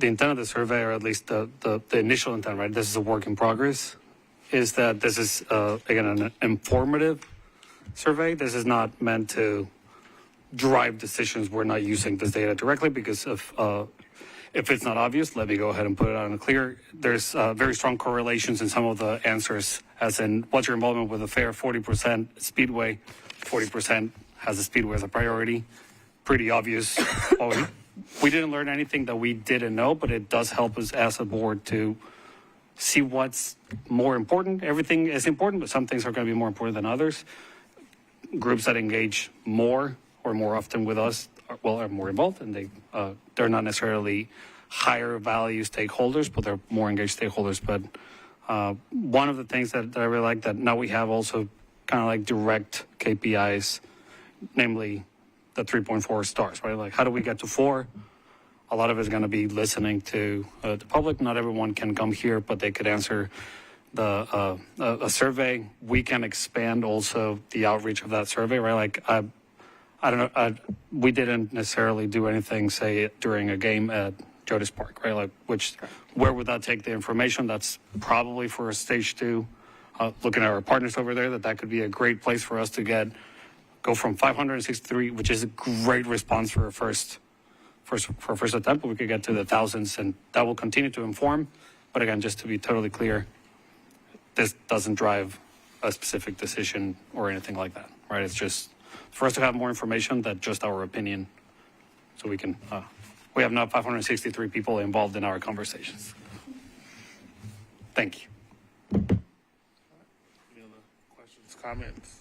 [SPEAKER 11] intent of the survey, or at least the initial intent, right? This is a work in progress, is that this is, again, an informative survey. This is not meant to drive decisions. We're not using this data directly because if it's not obvious, let me go ahead and put it out in clear. There's very strong correlations in some of the answers, as in what's your involvement with the fair, 40% Speedway, 40% has the Speedway as a priority. Pretty obvious. We didn't learn anything that we didn't know, but it does help us as a board to see what's more important. Everything is important, but some things are going to be more important than others. Groups that engage more or more often with us are more involved, and they're not necessarily higher value stakeholders, but they're more engaged stakeholders. But one of the things that I really like that now we have also kind of like direct KPIs, namely the 3.4 stars, right? Like, how do we get to 4? A lot of it is going to be listening to the public. Not everyone can come here, but they could answer a survey. We can expand also the outreach of that survey, right? Like, I don't know, we didn't necessarily do anything, say, during a game at Jodis Park, right? Like, where would that take the information? That's probably for a stage 2. Looking at our partners over there, that could be a great place for us to go from 563, which is a great response for a first attempt, but we could get to the thousands, and that will continue to inform. But again, just to be totally clear, this doesn't drive a specific decision or anything like that, right? It's just for us to have more information than just our opinion, so we can, we have now 563 people involved in our conversations. Thank you.
[SPEAKER 1] Any other questions, comments?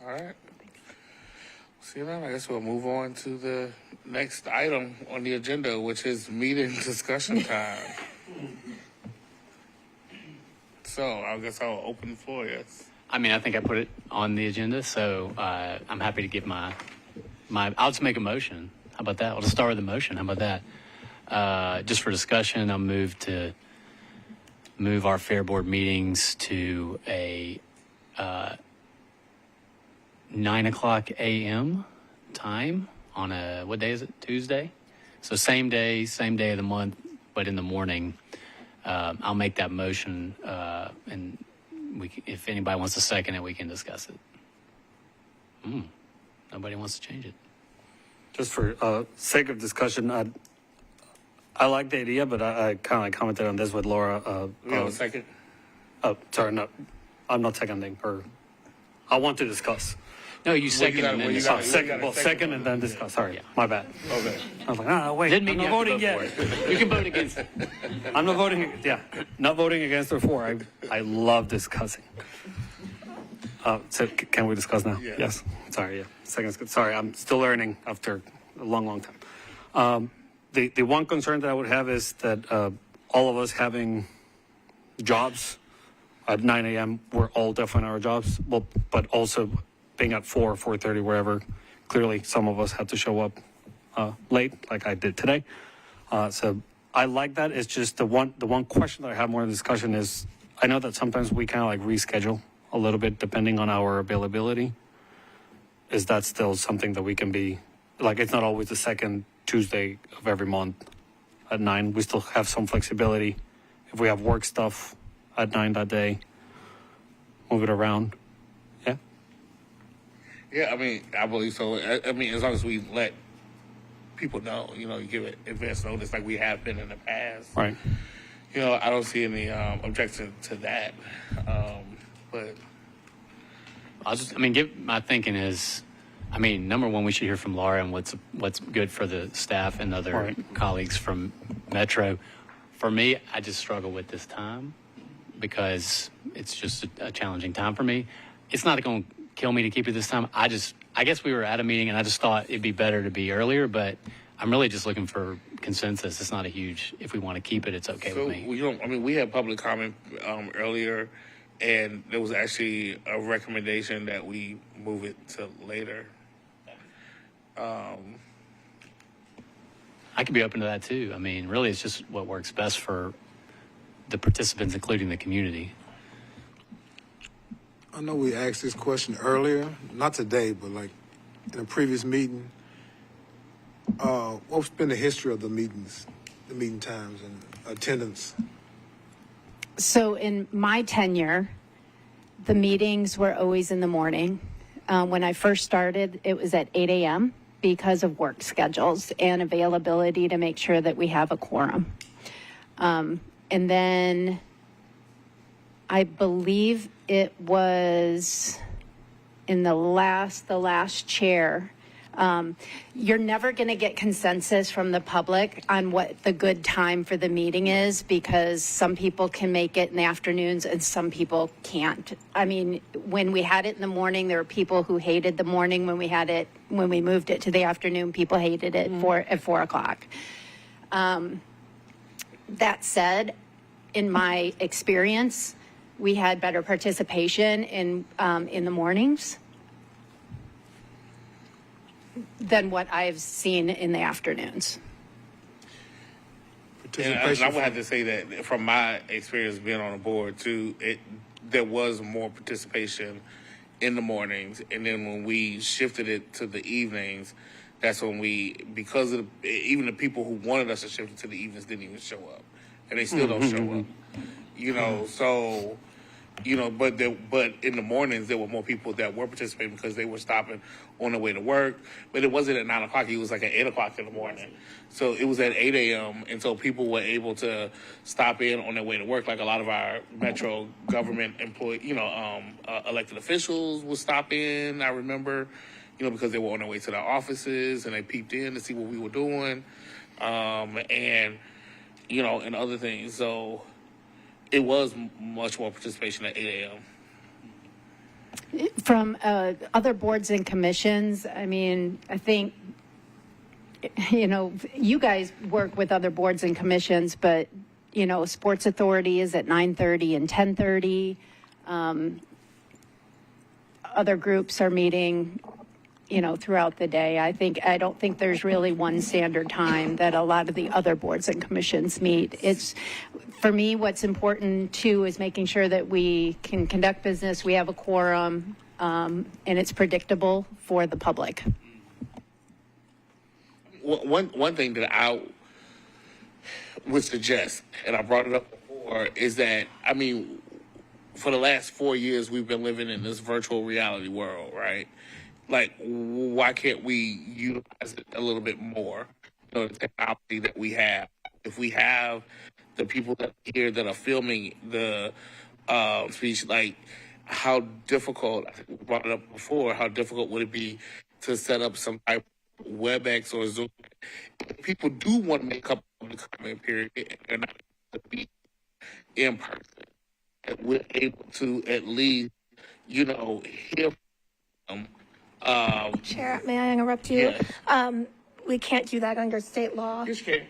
[SPEAKER 1] All right. See you then. I guess we'll move on to the next item on the agenda, which is meeting discussion time. So I guess I'll open the floor, yes.
[SPEAKER 12] I mean, I think I put it on the agenda, so I'm happy to give my I'll just make a motion. How about that? I'll just start with the motion. How about that? Just for discussion, I'll move our fair board meetings to a 9:00 a.m. time on what day is it? Tuesday. So same day of the month, but in the morning. I'll make that motion, and if anybody wants to second it, we can discuss it. Nobody wants to change it.
[SPEAKER 11] Just for sake of discussion, I like the idea, but I kind of like commented on this with Laura.
[SPEAKER 1] We have a second?
[SPEAKER 11] Oh, sorry, no, I'm not seconding, or I want to discuss.
[SPEAKER 12] No, you second and then discuss.
[SPEAKER 11] Second and then discuss. Sorry, my bad.
[SPEAKER 1] Okay.
[SPEAKER 11] I was like, wait,
[SPEAKER 12] Didn't
[SPEAKER 11] I'm
[SPEAKER 12] mean
[SPEAKER 11] not
[SPEAKER 12] you have
[SPEAKER 11] voting
[SPEAKER 12] to vote
[SPEAKER 11] yet.
[SPEAKER 12] for it. You can vote against it.
[SPEAKER 11] I'm not voting. Yeah, not voting against or for. I love discussing. So can we discuss now?
[SPEAKER 1] Yeah.
[SPEAKER 11] Yes. Sorry. Yeah. Second's good. Sorry, I'm still learning after a long time. The one concern that I would have is that all of us having jobs at 9 a.m. we're all definitely in our jobs. Well, but also being at 4:30, wherever. Clearly, some of us had to show up late, like I did today. So I like that. It's just the one question that I have more in discussion is I know that sometimes we kind of like reschedule a little bit depending on our availability. Is that still something that we can be like? It's not always the second Tuesday of every month at 9. We still have some flexibility if we have work stuff at 9 that day. Move it around. Yeah.
[SPEAKER 1] Yeah, I mean, I believe so. I mean, as long as we let people know, you give it advance notice like we have been in the past.
[SPEAKER 11] Right.
[SPEAKER 1] I don't see any objection to that. But
[SPEAKER 12] my thinking is, number one, we should hear from Laura and what's good for the staff and other colleagues from Metro. For me, I just struggle with this time because it's just a challenging time for me. It's not going to kill me to keep it this time. I guess we were at a meeting and I just thought it'd be better to be earlier, but I'm really just looking for consensus. It's not a huge, if we want to keep it, it's okay with me.
[SPEAKER 1] We had public comment earlier, and there was actually a recommendation that we move it to later.
[SPEAKER 12] I could be open to that too. Really, it's just what works best for the participants, including the community.
[SPEAKER 10] I know we asked this question earlier, not today, but like in a previous meeting. What's been the history of the meetings, the meeting times and attendance?
[SPEAKER 7] So in my tenure, the meetings were always in the morning. When I first started, it was at 8 a.m. because of work schedules and availability to make sure that we have a quorum. And then I believe it was in the last chair. You're never going to get consensus from the public on what the good time for the meeting is because some people can make it in the afternoons and some people can't. When we had it in the morning, there were people who hated the morning. When we moved it to the afternoon, people hated it at 4 o'clock. That said, in my experience, we had better participation in the mornings than what I've seen in the afternoons.
[SPEAKER 1] And I would have to say that from my experience being on the board too, there was more participation in the mornings, and then when we shifted it to the evenings, that's when because of even the people who wanted us to shift it to the evenings didn't even show up, and they still don't show up. So. But in the mornings there were more people that were participating because they were stopping on their way to work. But it wasn't at 9 o'clock; it was like at 8 o'clock in the morning. So it was at 8 a.m. and so people were able to stop in on their way to work. Like a lot of our Metro government elected officials would stop in. I remember, because they were on their way to their offices and they peeped in to see what we were doing, and other things. So. It was much more participation at 8 a.m.
[SPEAKER 7] From other boards and commissions, I think, you guys work with other boards and commissions, but, Sports Authority is at 9:30 and 10:30. Other groups are meeting, throughout the day. I don't think there's really one standard time that a lot of the other boards and commissions meet. For me, what's important too is making sure that we can conduct business, we have a quorum, and it's predictable for the public.
[SPEAKER 1] One thing that I would suggest, and I brought it up before, is that, for the last 4 years, we've been living in this virtual reality world, right? Like, why can't we utilize it a little bit more? You know, the technology that we have. If we have the people that are here that are filming the speech, like, how difficult, I think we brought it up before, how difficult would it be to set up some type of WebEx or Zoom? If people do want to make up the comment period, and they're not able to be in person, and we're able to at least, you know, hear from them.
[SPEAKER 13] Chair, may I interrupt you?
[SPEAKER 1] Yes.
[SPEAKER 13] We can't do that under state law.
[SPEAKER 1] Yes, you can.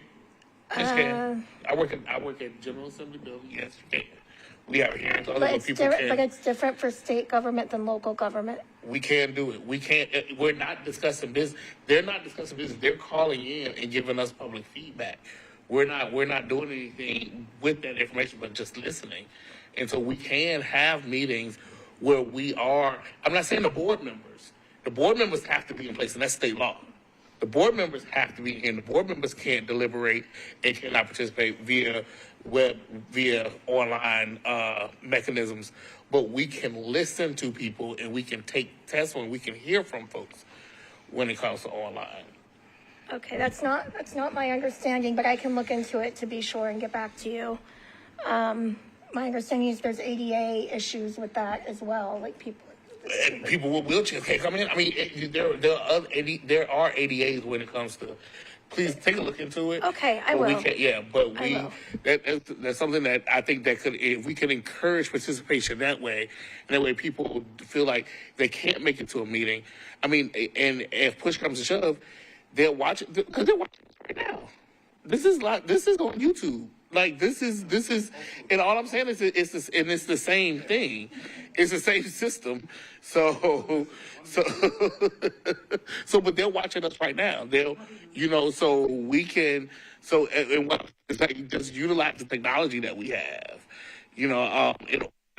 [SPEAKER 1] Yes, you can. I work at General Assembly building. Yes, you can. We have hearings. Other people can.
[SPEAKER 13] But it's different for state government than local government.
[SPEAKER 1] We can't do it. We can't. We're not discussing business. They're not discussing business. They're calling in and giving us public feedback. We're not doing anything with that information, but just listening. And so we can have meetings where we are. I'm not saying the board members. The board members have to be in place, and that's state law. The board members have to be in. The board members can't deliberate and cannot participate via online mechanisms. But we can listen to people and we can take testimony. We can hear from folks when it comes to online.
[SPEAKER 13] Okay, that's not my understanding, but I can look into it to be sure and get back to you. My understanding is there's ADA issues with that as well, like people
[SPEAKER 1] with wheelchairs can't come in. I mean, there are ADAs when it comes to. Please take a look into it.
[SPEAKER 13] Okay, I will.
[SPEAKER 1] That's something that I think that could, if we could encourage participation that way, and that way people feel like they can't make it to a meeting. I mean, and if push comes to shove, they'll watch it because they're watching it right now. This is on YouTube. Like this is, and all I'm saying is it's the same thing. It's the same system. So, but they're watching us right now. They'll, so we can, it's like just utilize the technology that we have,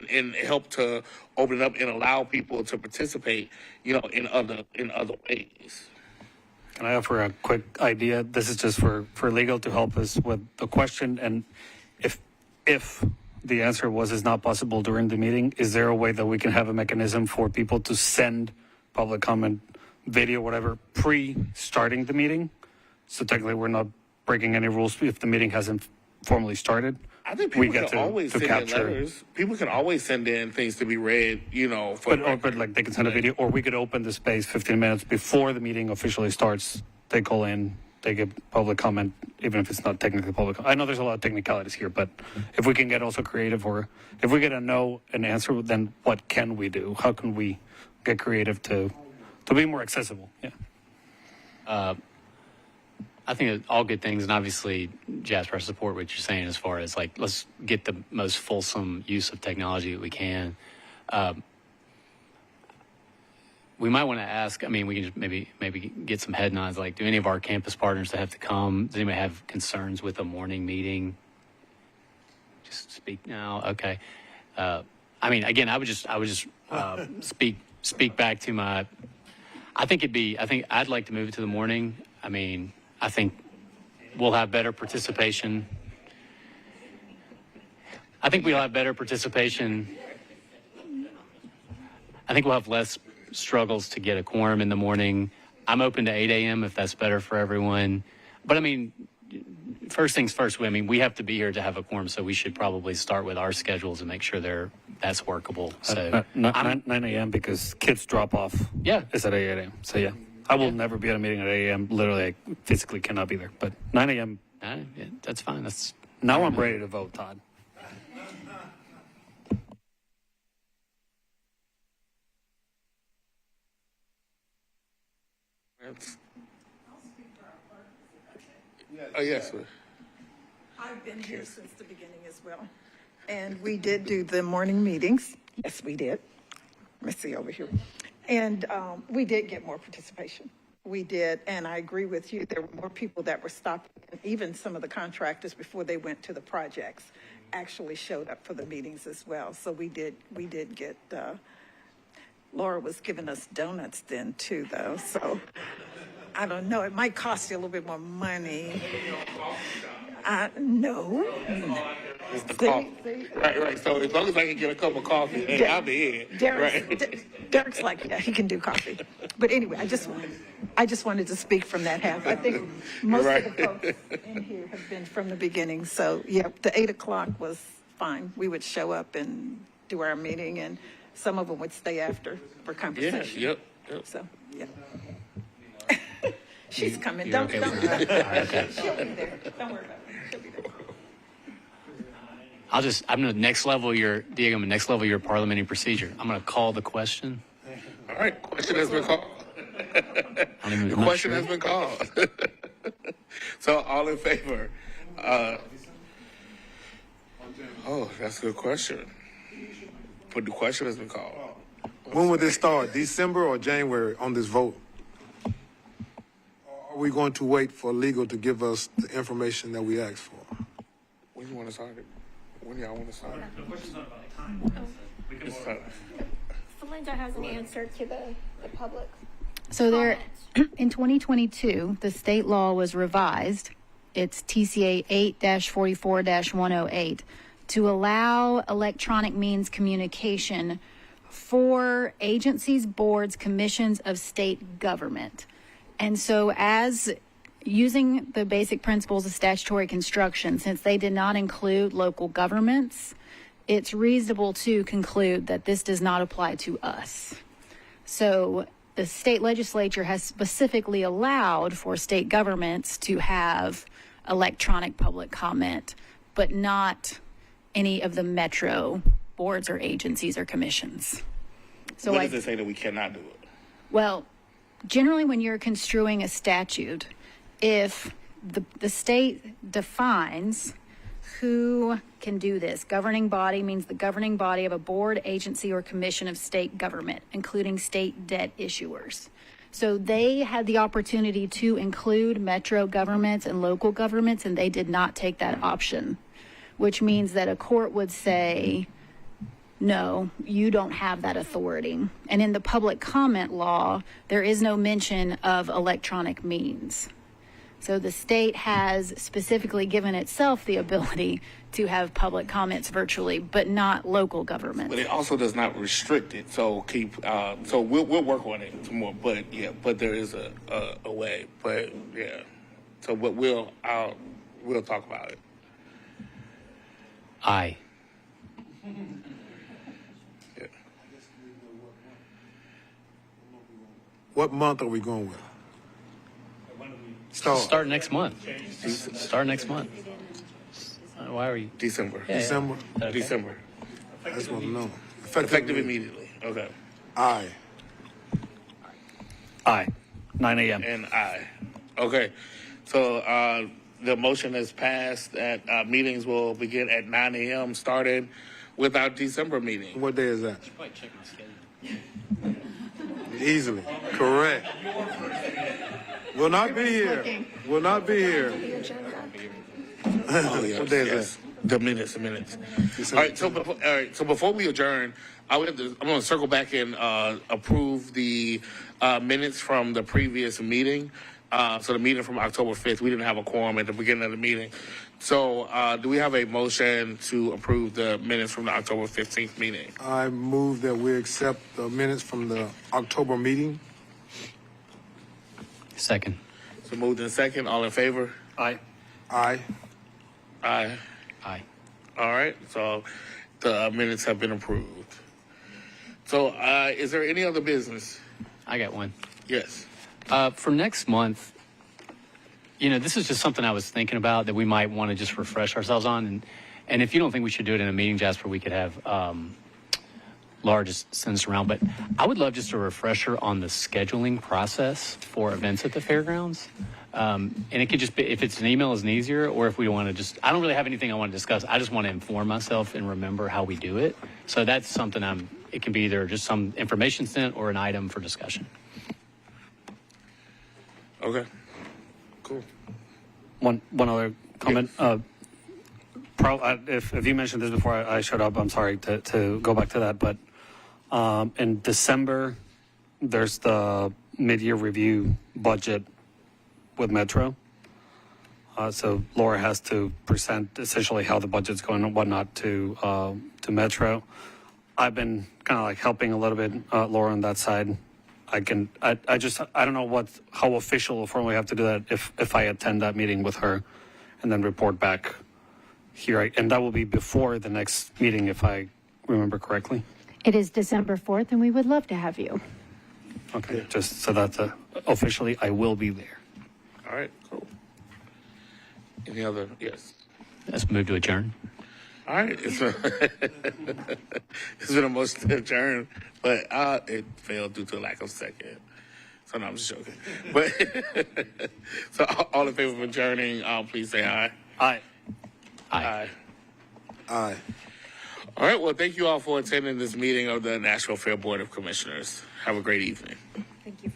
[SPEAKER 1] and help to open it up and allow people to participate, in other ways.
[SPEAKER 11] Can I offer a quick idea? This is just for legal to help us with the question. And if the answer was it's not possible during the meeting, is there a way that we can have a mechanism for people to send public comment, video, whatever, pre-starting the meeting? So technically we're not breaking any rules if the meeting hasn't formally started.
[SPEAKER 1] I think people can always send in letters. People can always send in things to be read,
[SPEAKER 11] But like they can send a video, or we could open the space 15 minutes before the meeting officially starts. They call in, they give public comment, even if it's not technically public. I know there's a lot of technicalities here, but if we can get also creative, or if we get a no, an answer, then what can we do? How can we get creative to be more accessible? Yeah.
[SPEAKER 12] I think all good things, and obviously, Jasper, I support what you're saying as far as like, let's get the most fulsome use of technology that we can. We might want to ask, I mean, we can just maybe get some head nods, like, do any of our campus partners that have to come, does anybody have concerns with a morning meeting? Just speak now, okay. I mean, again, I would just speak back to my, I think I'd like to move it to the morning. I mean, I think we'll have better participation. I think we'll have better participation. I think we'll have less struggles to get a quorum in the morning. I'm open to 8 a.m. if that's better for everyone. But I mean, first things first, we have to be here to have a quorum, so we should probably start with our schedules and make sure that's workable. So
[SPEAKER 11] 9 a.m. because kids drop off.
[SPEAKER 12] Yeah.
[SPEAKER 11] It's at 8 a.m. So yeah. I will never be at a meeting at 8 a.m. Literally, I physically cannot be there. But 9 a.m.
[SPEAKER 12] Yeah, that's fine.
[SPEAKER 11] Now I'm ready to vote, Todd.
[SPEAKER 1] Yes, sir.
[SPEAKER 14] I've been here since the beginning as well. And we did do the morning meetings. Yes, we did. Let me see over here. And we did get more participation. We did, and I agree with you. There were more people that were stopping. Even some of the contractors, before they went to the projects, actually showed up for the meetings as well. So we did get, Laura was giving us donuts then too, though. So I don't know, it might cost you a little bit more money. No.
[SPEAKER 1] It's the coffee. Right. So as long as I can get a cup of coffee, hey, I'll be in.
[SPEAKER 14] Derek's like, yeah, he can do coffee. But anyway, I just wanted to speak from that half. I think most of the folks in here have been from the beginning. So, yeah, the 8 o'clock was fine. We would show up and do our meeting, and some of them would stay after for conversation.
[SPEAKER 1] Yep.
[SPEAKER 14] So, yeah. She's coming.
[SPEAKER 12] You're
[SPEAKER 14] Don't
[SPEAKER 12] okay
[SPEAKER 14] worry
[SPEAKER 12] with
[SPEAKER 14] about
[SPEAKER 12] that?
[SPEAKER 14] it.
[SPEAKER 12] All right, okay.
[SPEAKER 14] She'll be there. Don't worry about it. She'll be there.
[SPEAKER 12] I'm going to next level your parliamentary procedure. I'm going to call the question.
[SPEAKER 1] All right. Question has been called. The question has been called. So all in favor? Oh, that's a good question. But the question has been called.
[SPEAKER 10] When would this start? December or January on this vote? Or are we going to wait for legal to give us the information that we asked for?
[SPEAKER 1] When you want to start it? When y'all want to start it?
[SPEAKER 13] Oh. Felinda has an answer to the public.
[SPEAKER 7] So there, in 2022, the state law was revised. It's TCA 8-44-108 to allow electronic means communication for agencies, boards, commissions of state government. And so as using the basic principles of statutory construction, since they did not include local governments, it's reasonable to conclude that this does not apply to us. So the state legislature has specifically allowed for state governments to have electronic public comment, but not any of the metro boards or agencies or commissions. So
[SPEAKER 1] What does it say that we cannot do it?
[SPEAKER 7] well, generally when you're construing a statute, if the state defines who can do this, governing body means the governing body of a board, agency, or commission of state government, including state debt issuers. So they had the opportunity to include metro governments and local governments, and they did not take that option, which means that a court would say, no, you don't have that authority. And in the public comment law, there is no mention of electronic means. So the state has specifically given itself the ability to have public comments virtually, but not local governments.
[SPEAKER 1] But it also does not restrict it. So so we'll work on it some more. But yeah, but there is a way. But yeah, so but we'll talk about it.
[SPEAKER 12] Aye.
[SPEAKER 1] Yeah.
[SPEAKER 10] What month are we going with?
[SPEAKER 12] Start next month. Start next month. Why are you?
[SPEAKER 1] December.
[SPEAKER 12] Yeah,
[SPEAKER 10] December?
[SPEAKER 12] Okay.
[SPEAKER 1] December.
[SPEAKER 10] I just want to know.
[SPEAKER 1] Effective immediately. Okay.
[SPEAKER 10] Aye.
[SPEAKER 11] Aye. 9 a.m.
[SPEAKER 1] And aye. Okay. So the motion has passed that meetings will begin at 9 a.m. starting with our December meeting.
[SPEAKER 10] What day is that? Easily. Correct. Will not be here. Will not be here.
[SPEAKER 1] Oh, yes,
[SPEAKER 10] What day is
[SPEAKER 1] yes. The minutes. All right. So before we adjourn, I'm going to circle back and approve the minutes from the previous meeting. So the meeting from October 5th, we didn't have a quorum at the beginning of the meeting. So do we have a motion to approve the minutes from the October 15th meeting?
[SPEAKER 10] I move that we accept the minutes from the October meeting.
[SPEAKER 12] Second.
[SPEAKER 1] So moved in second. All in favor?
[SPEAKER 11] Aye.
[SPEAKER 10] Aye.
[SPEAKER 1] Aye.
[SPEAKER 12] Aye.
[SPEAKER 1] All right. So the minutes have been approved. So is there any other business?
[SPEAKER 12] I got one.
[SPEAKER 1] Yes.
[SPEAKER 12] For next month, this is just something I was thinking about that we might want to just refresh ourselves on. And if you don't think we should do it in a meeting, Jasper, we could have Laura just send us around. But I would love just a refresher on the scheduling process for events at the fairgrounds. And it could just be, if it's an email, is easier, or if we want to just, I don't really have anything I want to discuss. I just want to inform myself and remember how we do it. So that's something it can be either just some information sent or an item for discussion.
[SPEAKER 1] Okay. Cool.
[SPEAKER 11] One other comment. If you mentioned this before I shut up, I'm sorry to go back to that. But in December, there's the mid-year review budget with Metro. So Laura has to present essentially how the budget's going and whatnot to Metro. I've been kind of like helping a little bit, Laura, on that side. I don't know how official or formally I have to do that if I attend that meeting with her and then report back here. And that will be before the next meeting, if I remember correctly.
[SPEAKER 7] It is December 4th, and we would love to have you.
[SPEAKER 11] Okay, just so that officially I will be there.
[SPEAKER 1] All right, cool. Any other? Yes.
[SPEAKER 12] Let's move to adjourn.
[SPEAKER 1] All right. It's been a motion to adjourn, but it failed due to a lack of second. So no, I'm just joking. But so all in favor of adjourning, please say aye.
[SPEAKER 11] Aye.
[SPEAKER 1] Aye.
[SPEAKER 10] Aye.
[SPEAKER 1] All right. Well, thank you all for attending this meeting of the Nashville Fair Board of Commissioners. Have a great evening.
[SPEAKER 7] Thank you.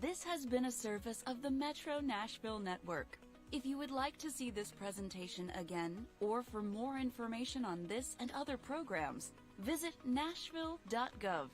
[SPEAKER 15] This has been a service of the Metro Nashville Network. If you would like to see this presentation again, or for more information on this and other programs, visit nashville.gov.